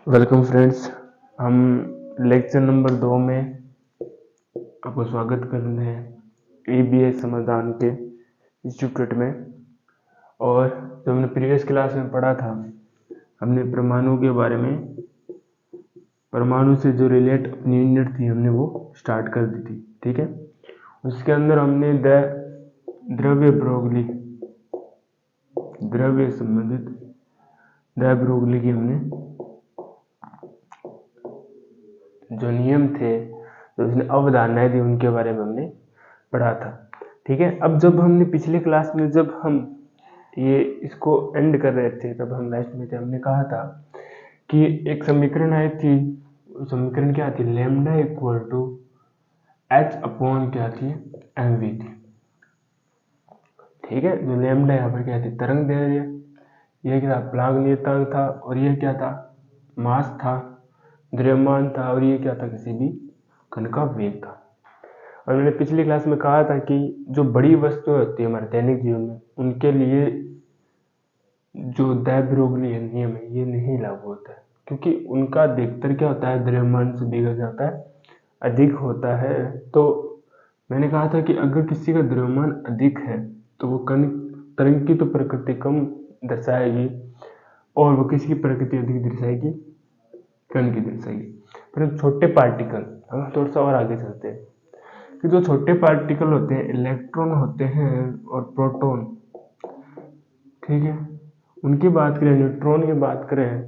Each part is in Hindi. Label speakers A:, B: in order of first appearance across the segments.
A: Welcome friends. हम लेक्चर नंबर 2 में आपको स्वागत कर रहे हैं EBS समाधान के इंस्टीट्यूट में। और जो हमने प्रीवियस क्लास में पढ़ा था, हमने परमाणु के बारे में, परमाणु से जो रिलेट अपनी यूनिट थी हमने वो स्टार्ट कर दी थी। ठीक है, उसके अंदर हमने द्रव्य ब्रोगली, द्रव्य संबंधित द्रव्य ब्रोगली की हमने जो नियम थे, जो उसने अवधारणाएं थी, उनके बारे में हमने पढ़ा था। ठीक है, अब जब हमने पिछली क्लास में जब हम ये इसको एंड कर रहे थे, तब हम लास्ट में थे, हमने कहा था कि एक समीकरण आई थी। समीकरण क्या थी? Lambda equal to H upon क्या थी? mv थी। ठीक है, जो लैम्डा यहाँ पर क्या थी? तरंग दैर्ध्य। यह क्या था? प्लांक नियतांक था। और यह क्या था? मास था, द्रव्यमान था। और ये क्या था? किसी भी कण का वेग था। और मैंने पिछली क्लास में कहा था कि जो बड़ी वस्तुएं होती है हमारे दैनिक जीवन में, उनके लिए जो ब्रोगली नियम है ये नहीं लागू होता है, क्योंकि उनका अधिकतर क्या होता है? द्रव्यमान से बिगड़ जाता है, अधिक होता है। तो मैंने कहा था कि अगर किसी का द्रव्यमान अधिक है तो वो कण तरंग की तो प्रकृति कम दर्शाएगी, और वो किसी की प्रकृति अधिक दर्शाएगी, कण की दर्शाएगी। पर छोटे पार्टिकल, हम थोड़ा सा और आगे चलते हैं कि जो छोटे पार्टिकल होते हैं, इलेक्ट्रॉन होते हैं और प्रोटॉन, ठीक है, उनकी बात करें, न्यूट्रॉन की बात करें,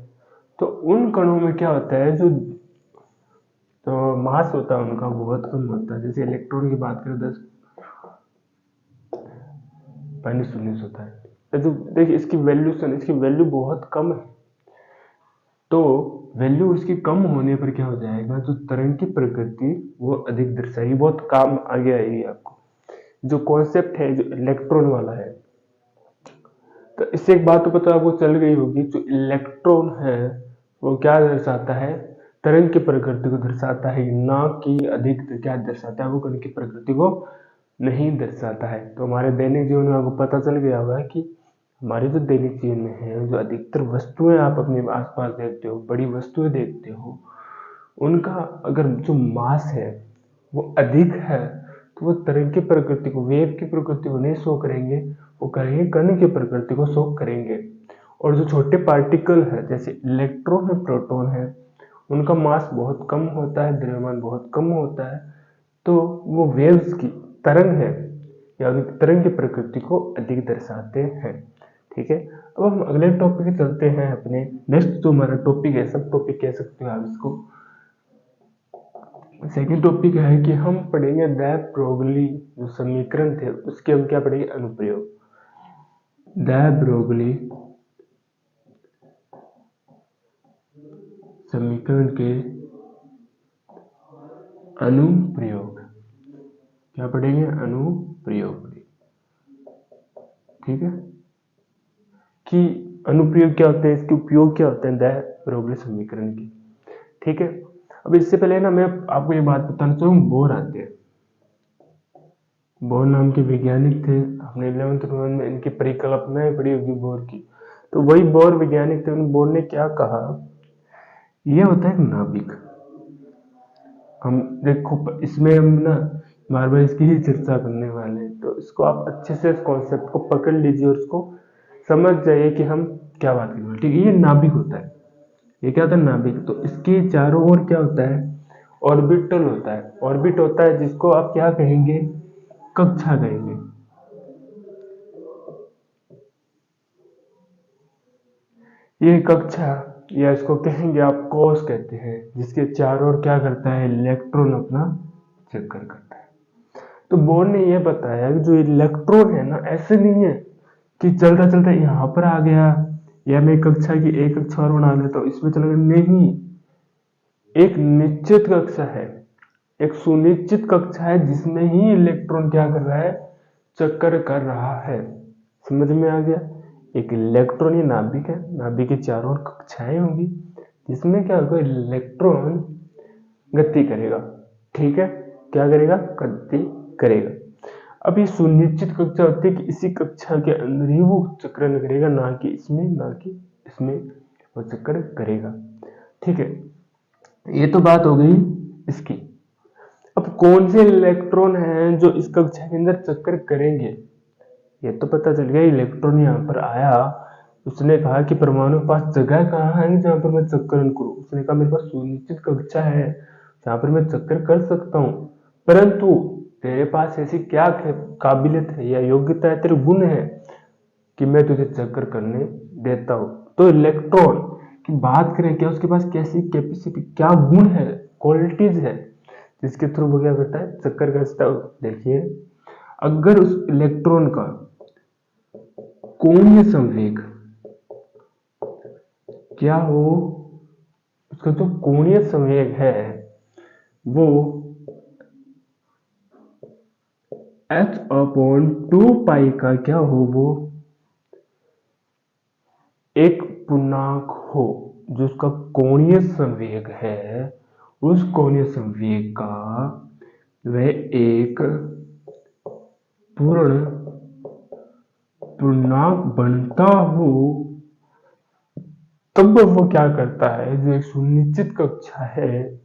A: तो उन कणों में क्या होता है? जो तो मास होता है उनका बहुत कम होता है। जैसे इलेक्ट्रॉन की बात करें 10⁻⁰ होता है। तो देखिए इसकी वैल्यू बहुत कम है। तो वैल्यू इसकी कम होने पर क्या हो जाएगा? जो तरंग की प्रकृति वो अधिक दर्शाएगी, बहुत काम आगे आएगी आपको। जो कॉन्सेप्ट है जो इलेक्ट्रॉन वाला है, तो इससे एक बात तो पता आपको चल गई होगी, जो इलेक्ट्रॉन है वो क्या दर्शाता है? तरंग की प्रकृति को दर्शाता है, ना कि अधिक क्या दर्शाता है? वो कण की प्रकृति को नहीं दर्शाता है। तो हमारे दैनिक जीवन में आपको पता चल गया होगा कि हमारे जो दैनिक जीवन में है, जो अधिकतर वस्तुएं आप अपने आसपास देखते हो, बड़ी वस्तुएं देखते हो, उनका अगर जो मास है वो अधिक है, तो वो तरंग की प्रकृति को, वेव की प्रकृति को नहीं शो करेंगे, वो करेंगे कण की प्रकृति को शो करेंगे। और जो छोटे पार्टिकल है, जैसे इलेक्ट्रॉन है, प्रोटॉन है, उनका मास बहुत कम होता है, द्रव्यमान बहुत कम होता है, तो वो वेव्स की तरंग है या तरंग की प्रकृति को अधिक दर्शाते हैं। ठीक है, अब हम अगले टॉपिक चलते हैं। अपने नेक्स्ट जो हमारा टॉपिक है, सब टॉपिक कह सकते हो आप इसको, सेकेंड टॉपिक है कि हम पढ़ेंगे द ब्रोगली जो समीकरण थे उसके हम क्या पढ़ेंगे? अनुप्रयोग। द ब्रोगली समीकरण के अनुप्रयोग। क्या पढ़ेंगे? अनुप्रयोग। ठीक है, कि अनुप्रयोग क्या होते हैं, इसके उपयोग क्या होते हैं द ब्रोगली समीकरण के। ठीक है, अब इससे पहले ना मैं आपको ये बात बताना चाहूँ, बोर आते हैं। बोर नाम के वैज्ञानिक थे, हमने 11th में इनकी परिकल्पनाएं पढ़ी होगी बोर की। तो वही बोर वैज्ञानिक थे, उन बोर ने क्या कहा? ये होता है नाभिक। हम देखो इसमें हम ना बार बार इसकी ही चर्चा करने वाले हैं, तो इसको आप अच्छे से इस कॉन्सेप्ट को पकड़ लीजिए और इसको समझ जाइए कि हम क्या बात कर रहे हैं। ठीक है, ये नाभिक होता है। ये क्या होता है? नाभिक। तो इसके चारों ओर क्या होता है? ऑर्बिटल होता है। ऑर्बिट होता है जिसको आप क्या कहेंगे? कक्षा कहेंगे। ये कक्षा या इसको कहेंगे आप कोष कहते हैं, जिसके चारों ओर क्या करता है? इलेक्ट्रॉन अपना चक्कर करता है। तो बोर ने यह बताया कि जो इलेक्ट्रॉन है ना, ऐसे नहीं है कि चलता चलता यहाँ पर आ गया, या मैं कक्षा की एक कक्षा और बना लेता हूँ इसमें चला गया। नहीं, एक निश्चित कक्षा है, एक सुनिश्चित कक्षा है, जिसमें ही इलेक्ट्रॉन क्या कर रहा है? चक्कर कर रहा है। समझ में आ गया? एक इलेक्ट्रॉन, ये नाभिक है, नाभिक के चारों ओर कक्षाएं होंगी, जिसमें क्या होगा? इलेक्ट्रॉन गति करेगा। ठीक है, क्या करेगा? गति करेगा। अब ये सुनिश्चित कक्षा होती है कि इसी कक्षा के अंदर ही वो चक्रण करेगा, ना कि इसमें, ना कि इसमें वो चक्कर करेगा। ठीक है, ये तो बात हो गई इसकी। अब कौन से इलेक्ट्रॉन हैं जो इस कक्षा के अंदर चक्कर करेंगे, ये तो पता चल गया। इलेक्ट्रॉन यहाँ पर आया, उसने कहा कि परमाणु के पास जगह कहाँ है जहाँ पर मैं चक्कर करूं। उसने कहा मेरे पास सुनिश्चित कक्षा है जहाँ पर मैं चक्कर कर सकता हूँ, परंतु तेरे पास ऐसी क्या काबिलियत है या योग्यता है, तेरे गुण है कि मैं तुझे चक्कर करने देता हूँ। तो इलेक्ट्रॉन की बात करें, क्या उसके पास कैसी कैपेसिटी, क्या गुण है, क्वालिटीज है जिसके थ्रू वो क्या करता है, चक्कर करता है। देखिए, अगर उस इलेक्ट्रॉन का कोणीय संवेग क्या हो, उसका जो कोणीय संवेग है वो h/2 का क्या हो, वो एक पूर्णांक हो, जो उसका कोणीय संवेग है, उस कोणीय संवेग का वह एक पूर्णांक बनता हो, तब वो क्या करता है, जो एक सुनिश्चित कक्षा है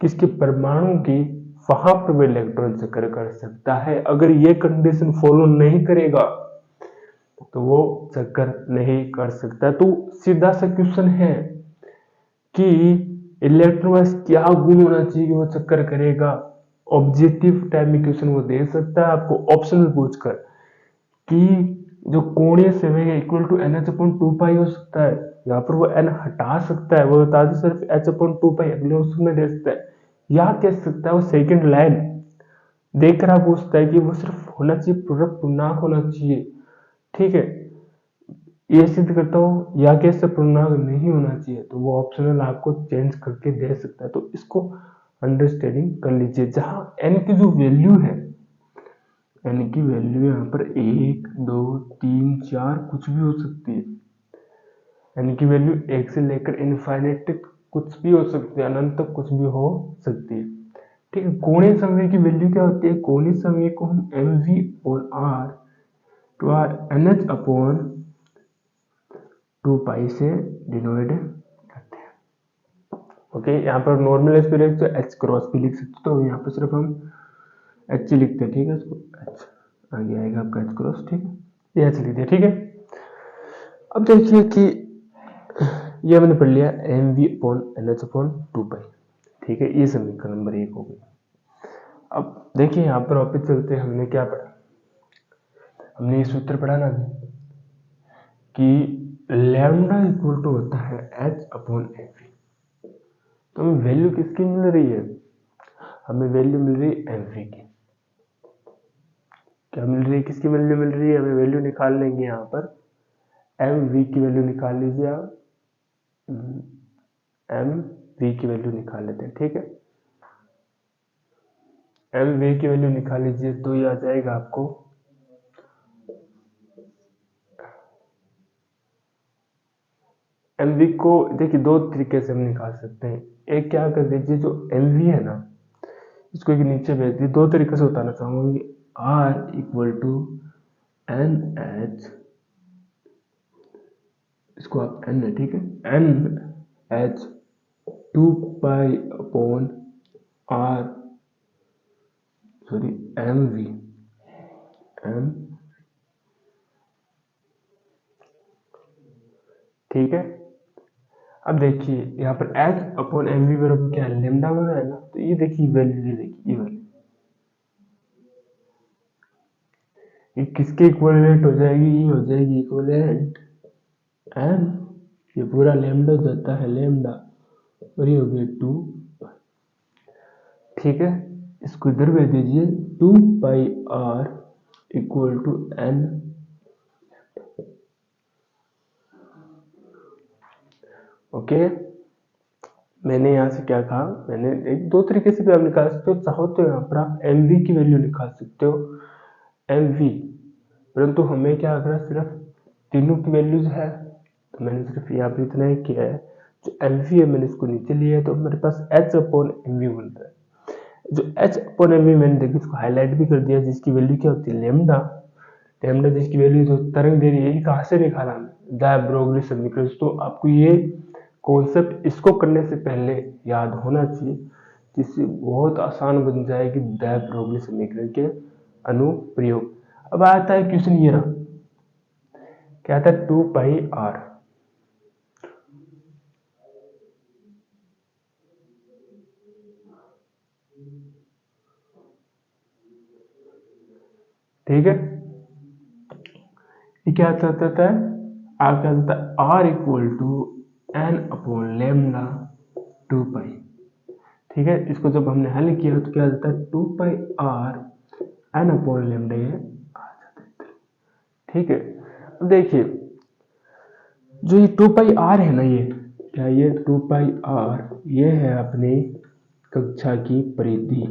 A: किसके परमाणु की, वहां पर वो इलेक्ट्रॉन चक्कर कर सकता है। अगर ये कंडीशन फॉलो नहीं करेगा तो वो चक्कर नहीं कर सकता। तो सीधा सा क्वेश्चन है कि इलेक्ट्रॉन पास क्या गुण होना चाहिए कि वो चक्कर करेगा। ऑब्जेक्टिव टाइप में क्वेश्चन वो दे सकता है आपको ऑप्शन में पूछकर कि जो कोणीय संवेग है इक्वल टू NH/2 हो सकता है, यहाँ पर वो n हटा सकता है, वो बता दे सिर्फ h/2 अगले ऑप्शन में दे सकता है, या कह सकता है वो सेकंड लाइन देखकर आप पूछता है कि वो सिर्फ होना चाहिए, पूर्णांक होना चाहिए। ठीक है, ये सिद्ध करता हूँ या कैसे पूर्णांक नहीं होना चाहिए, तो वो ऑप्शनल आपको चेंज करके दे सकता है। तो इसको अंडरस्टैंडिंग कर लीजिए। जहां n की जो वैल्यू है, n की वैल्यू यहाँ पर 1 2 3 4 कुछ भी हो सकती है। n की वैल्यू 1 से लेकर इनफाइनाइट तक कुछ भी हो सकती है, अनंत तक कुछ भी हो सकती है। ठीक है, कोणीय संवेग की वैल्यू क्या होती है, कोणीय संवेग को हम mv/r टू आर NH/2 से डिनोट करते हैं। ओके, यहाँ पर नॉर्मल स्पीड तो h क्रॉस भी लिख सकते, तो यहाँ पर सिर्फ हम h लिखते हैं। ठीक है, इसको h आगे आएगा आपका h क्रॉस। ठीक है, ये h लिख दिया। ठीक है, अब देखिए कि ये हमने पढ़ लिया mv/NH/2। ठीक है, ये समीकरण नंबर 1 हो गई। अब देखिए यहाँ पर वापस चलते हैं, हमने क्या पढ़ा, हमने ये सूत्र पढ़ा ना कि लैम्डा इक्वल टू होता है h/mv। तो हमें वैल्यू किसकी मिल रही है, हमें वैल्यू मिल रही है mv की। क्या मिल रही है, किसकी वैल्यू मिल रही है, हमें वैल्यू निकाल लेंगे। यहाँ पर mv की वैल्यू निकाल लीजिए आप, mv की वैल्यू निकाल लेते हैं। ठीक है, mv की वैल्यू निकाल लीजिए तो ये आ जाएगा आपको mv को देखिए दो तरीके से हम निकाल सकते हैं। एक क्या कर दीजिए, जो mv है ना इसको एक नीचे भेज दिए, दो तरीके से बताना चाहूंगा। r इक्वल टू NH, इसको आप n है, ठीक है, NH/2 r sorry mv m। ठीक है, अब देखिए यहाँ पर h/mv बराबर क्या है, लेमडा बना है ना, तो ये देखिए वैल्यू, ये देखिए ये वैल्यू, ये किसके इक्विवेलेंट हो जाएगी, ये हो जाएगी इक्विवेलेंट m, ये पूरा लेमडा जाता है लेमडा, और ये हो गया 2। ठीक है, इसको इधर भेज दीजिए, 2πr equal to n। Okay, मैंने यहाँ से क्या कहा, मैंने एक दो तरीके से भी आप निकाल सकते हो, चाहो तो यहाँ पर आप mv की वैल्यू निकाल सकते हो, mv, परंतु हमें क्या अगर सिर्फ तीनों की वैल्यूज है, तो मैंने सिर्फ यहाँ पर इतना ही किया है, जो mv है मैंने इसको नीचे लिया है, तो मेरे पास h/mv बन रहा है। जो h/mv मैंने देखिए इसको हाईलाइट भी कर दिया, जिसकी वैल्यू क्या होती है, लेमडा। लेमडा जिसकी वैल्यू जो तरंग दे रही है, ये कहाँ से निकाला, द ब्रोगली समीकरण। तो आपको ये कॉन्सेप्ट इसको करने से पहले याद होना चाहिए, जिससे बहुत आसान बन जाएगी de ब्रोगली समीकरण के अनुप्रयोग। अब आता है क्वेश्चन ये रहा, क्या था 2πr, ठीक है। ये क्या चाहता था, आप क्या चाहता है r equal to n upon lambda 2π, ठीक है। इसको जब हमने हल किया तो क्या जाता है 2πr n अपॉन लेमडा, ये आ जाता है, ठीक है। अब देखिए जो ये 2πr है ना, ये क्या, ये 2πr ये है अपनी कक्षा की परिधि,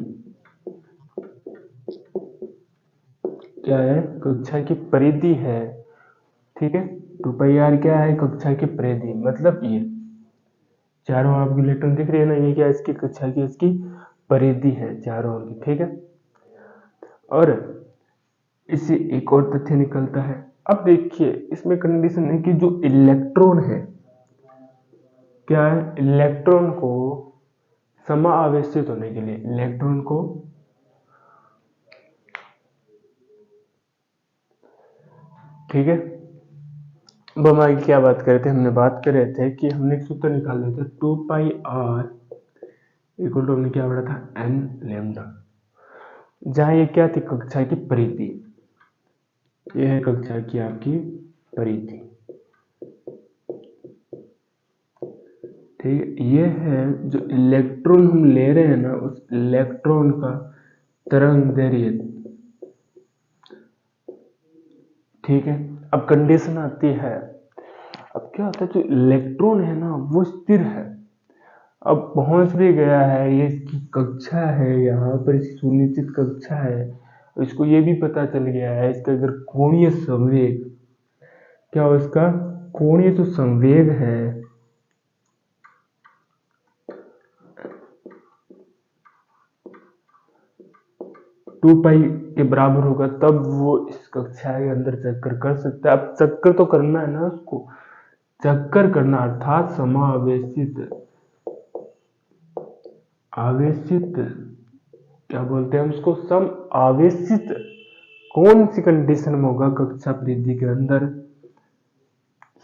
A: क्या है, कक्षा की परिधि है, ठीक है। 2πr क्या है, कक्षा की परिधि, मतलब ये चारों आपकी इलेक्ट्रॉन दिख रही है ना, ये क्या, इसकी कक्षा की इसकी परिधि है चारों ओर की, ठीक है। और इससे एक और तथ्य निकलता है। अब देखिए इसमें कंडीशन है कि जो इलेक्ट्रॉन है, क्या है, इलेक्ट्रॉन को समावेशित होने के लिए, इलेक्ट्रॉन को, ठीक है। अब हम आगे क्या बात कर रहे थे, हमने बात कर रहे थे कि हमने एक सूत्र निकाल लिया था 2πr इक्वल टू, हमने क्या पढ़ा था, n लेमडा, जहां ये क्या थी, कक्षा की परिधि, ये है कक्षा की आपकी परिधि, ठीक है। ये है जो इलेक्ट्रॉन हम ले रहे हैं ना, उस इलेक्ट्रॉन का तरंग दैर्ध्य, ठीक है। अब कंडीशन आती है, अब क्या होता है, जो इलेक्ट्रॉन है ना वो स्थिर है, अब पहुंच भी गया है, ये इसकी कक्षा है, यहाँ पर इसकी सुनिश्चित कक्षा है, इसको ये भी पता चल गया है इसका अगर कोणीय संवेग, क्या हो, इसका कोणीय जो संवेग है 2π के बराबर होगा, तब वो इस कक्षा के अंदर चक्कर कर सकता है। अब चक्कर तो करना है ना उसको, चक्कर करना अर्थात समावेशित, आवेशित, क्या बोलते हैं हम उसको, सम आवेशित, कौन सी कंडीशन में होगा, कक्षा परिधि के अंदर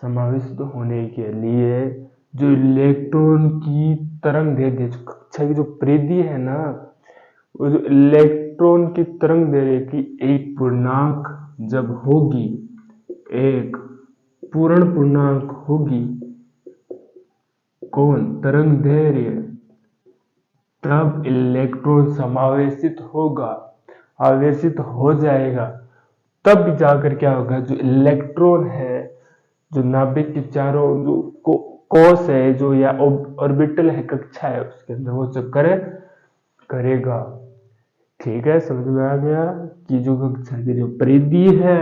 A: समावेशित होने के लिए जो इलेक्ट्रॉन की तरंग दैर्ध्य, कक्षा की जो परिधि है ना, वो जो इलेक्ट्रॉन की तरंग दैर्ध्य की एक पूर्णांक जब होगी, एक पूर्ण पूर्णांक होगी, कौन, तरंग दैर्ध्य, तब इलेक्ट्रॉन समावेशित होगा, आवेशित हो जाएगा, तब जाकर क्या होगा, जो इलेक्ट्रॉन है, जो नाभिक के चारों जो कोश है, जो या ऑर्बिटल है, कक्षा है, उसके अंदर वो चक्कर करेगा, ठीक है। समझ में आ गया कि जो कक्षा की जो परिधि है,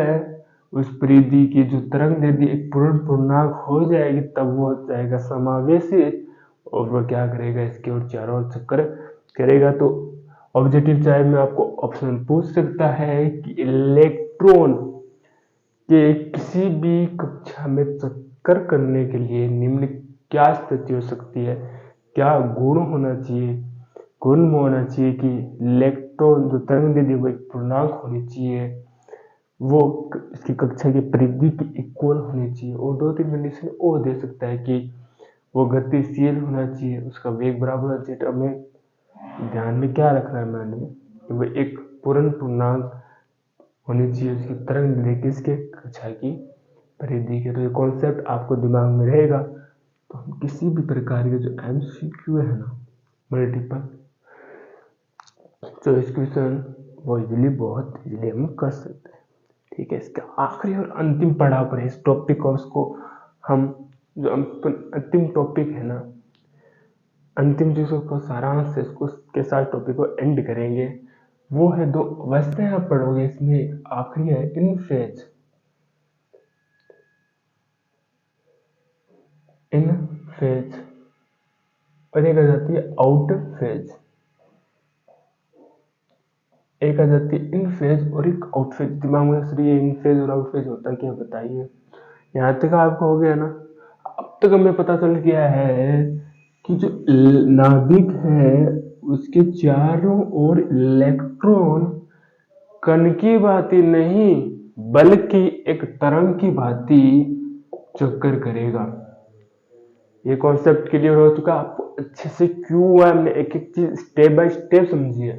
A: उस परिधि की जो तरंग दैर्ध्य एक पूर्ण पूर्णांक हो जाएगी, तब वो हो जाएगा समावेशित, और वो क्या करेगा, इसके और चारों ओर चक्कर करेगा। तो ऑब्जेक्टिव चाहे में आपको ऑप्शन पूछ सकता है कि इलेक्ट्रॉन के किसी भी कक्षा में चक्कर करने के लिए निम्न क्या स्थिति हो सकती है, क्या गुण होना चाहिए, गुण में होना चाहिए कि इलेक्ट्रॉन जो तरंग दैर्ध्य वो एक पूर्णांक होनी चाहिए, वो इसकी कक्षा की परिधि की इक्वल होनी चाहिए, और दो तीन कंडीशन और दे सकता है कि वो गतिशील होना चाहिए, उसका वेग बराबर होना चाहिए। तो हमें ध्यान में क्या रखना है, मैंने कि वो एक पूर्ण पूर्णांक होनी चाहिए उसकी तरंग दैर्ध्य किसके, कक्षा की परिधि के। तो ये कॉन्सेप्ट आपको दिमाग में रहेगा, तो हम किसी भी प्रकार के जो MCQ है ना, मल्टीपल चॉइस क्वेश्चन, वो इजीली, बहुत इजीली हम कर सकते हैं, ठीक है। इसका आखिरी और अंतिम पड़ाव पर इस टॉपिक को, उसको हम जो अंतिम टॉपिक है ना, अंतिम चीजों को सारांश से इसको के साथ टॉपिक को एंड करेंगे, वो है दो अवस्थाएं आप पढ़ोगे, इसमें आखिरी है इन फेज, इन फेज, और एक आ जाती है आउट फेज, एक आ जाती है इन फेज और एक आउट फेज। दिमाग में सर ये इन फेज और आउट फेज होता है क्या, बताइए। यहाँ तक आपको हो गया ना। तक हमें पता चल गया है कि जो नाभिक है उसके चारों ओर इलेक्ट्रॉन कण की भांति नहीं बल्कि एक तरंग की भांति चक्कर करेगा। ये कॉन्सेप्ट क्लियर हो चुका आपको अच्छे से? क्यों हमने एक एक चीज स्टेप बाय स्टेप समझी है।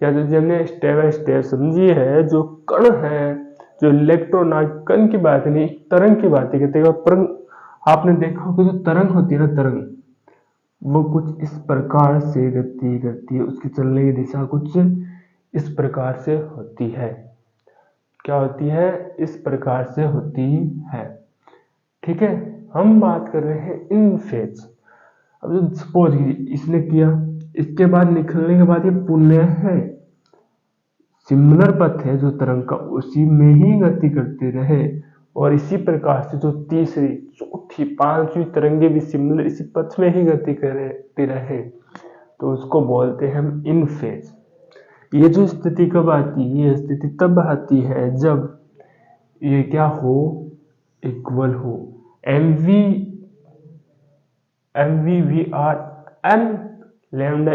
A: क्या हमने स्टेप बाय स्टेप समझी है। जो कण है, जो इलेक्ट्रॉन कण की बात नहीं तरंग की बात कहते हैं। पर आपने देखा होगा जो तरंग होती है ना, तरंग वो कुछ इस प्रकार से गति करती है, उसकी चलने की दिशा कुछ इस प्रकार से होती है। क्या होती है? इस प्रकार से होती है। ठीक है, हम बात कर रहे हैं इन फेज। अब जो सपोज इसने किया, इसके बाद निकलने के बाद ये पुनः है सिमिलर पथ है जो तरंग का, उसी में ही गति करते रहे और इसी प्रकार से जो तीसरी चौथी पांचवी तरंगे भी सिमिलर इसी पथ में ही गति करते रहे तो उसको बोलते हैं हम इन फेज। ये जो स्थिति कब आती है? ये स्थिति तब आती है जब ये क्या हो, इक्वल हो। MVVR n लैम्डा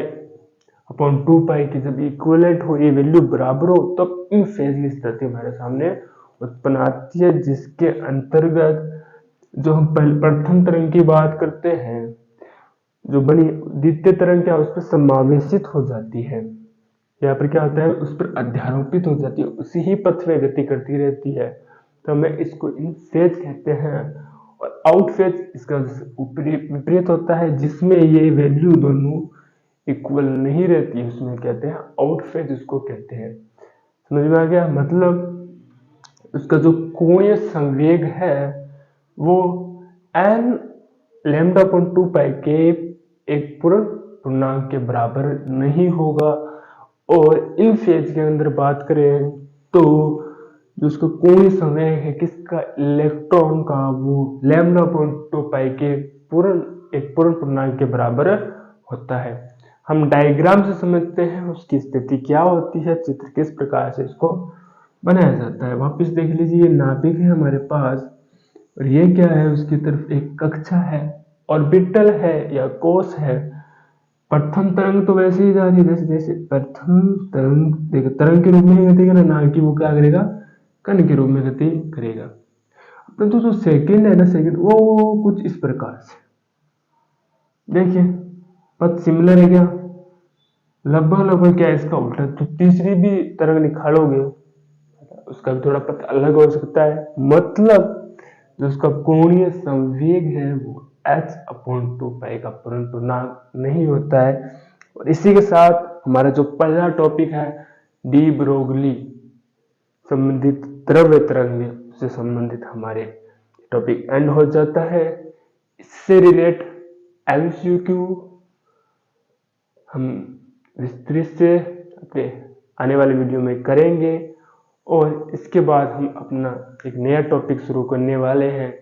A: अपॉन 2 पाई की जब इक्विवेलेंट हो, ये वैल्यू बराबर हो, तब इन फेज की स्थिति हमारे सामने उत्पन्न आती है, जिसके अंतर्गत जो हम प्रथम तरंग की बात करते हैं, जो बनी द्वितीय तरंग क्या उस पर समावेशित हो जाती है। यहाँ पर क्या होता है, उस पर अध्यारोपित हो जाती है, उसी ही पथ में गति करती रहती है, तो हमें इसको इन फेज कहते हैं। और आउट फेज इसका विपरीत होता है, जिसमें ये वैल्यू दोनों इक्वल नहीं रहती, उसमें कहते हैं आउट फेज, उसको कहते हैं। समझ में आ गया? मतलब उसका जो कोणीय संवेग है वो n लैम्डा अपॉन 2 पाई के एक पूर्ण पूर्णांक के बराबर नहीं होगा। और इन फेज के अंदर बात करें तो जो उसका कोणीय संवेग है किसका, इलेक्ट्रॉन का, वो लैम्डा अपॉन 2 पाई के एक पूर्ण पूर्णांक के बराबर होता है। हम डायग्राम से समझते हैं उसकी स्थिति क्या होती है, चित्र किस प्रकार से इसको बनाया जाता है। वापस देख लीजिए, ये नाभिक है हमारे पास और ये क्या है, उसकी तरफ एक कक्षा है, ऑर्बिटल है या कोश है। प्रथम तरंग तो वैसे ही जा रही है, जैसे जैसे प्रथम तरंग देखो तरंग के रूप में ही गति करेगा, ना कि वो क्या करेगा, कण के रूप में गति करेगा। परंतु जो सेकंड है ना, सेकंड वो कुछ इस प्रकार से देखिए, पथ सिमिलर है क्या, लगभग क्या है इसका उल्टा। तो तीसरी भी तरंग निकालोगे उसका भी थोड़ा पथ अलग हो सकता है। मतलब जो उसका कोणीय संवेग है वो h अपॉन 2 पाई का पूर्ण पूर्णांक नहीं होता है। और इसी के साथ हमारा जो पहला टॉपिक है डी ब्रोगली संबंधित द्रव्य तरंग से संबंधित हमारे टॉपिक एंड हो जाता है। इससे रिलेट MCQ हम विस्तृत से अपने आने वाले वीडियो में करेंगे और इसके बाद हम अपना एक नया टॉपिक शुरू करने वाले हैं,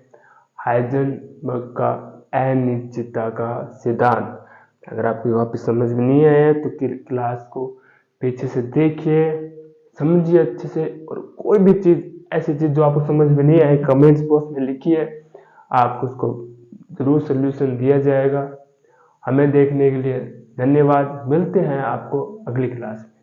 A: हाइजेनबर्ग का अनिश्चितता का सिद्धांत। अगर आपको वापस समझ में नहीं आया तो क्लास को पीछे से देखिए, समझिए अच्छे से, और कोई भी चीज़ ऐसी चीज़ जो आपको समझ में नहीं आए कमेंट्स बॉक्स में लिखिए, आपको उसको जरूर सोल्यूशन दिया जाएगा। हमें देखने के लिए धन्यवाद। मिलते हैं आपको अगली क्लास में।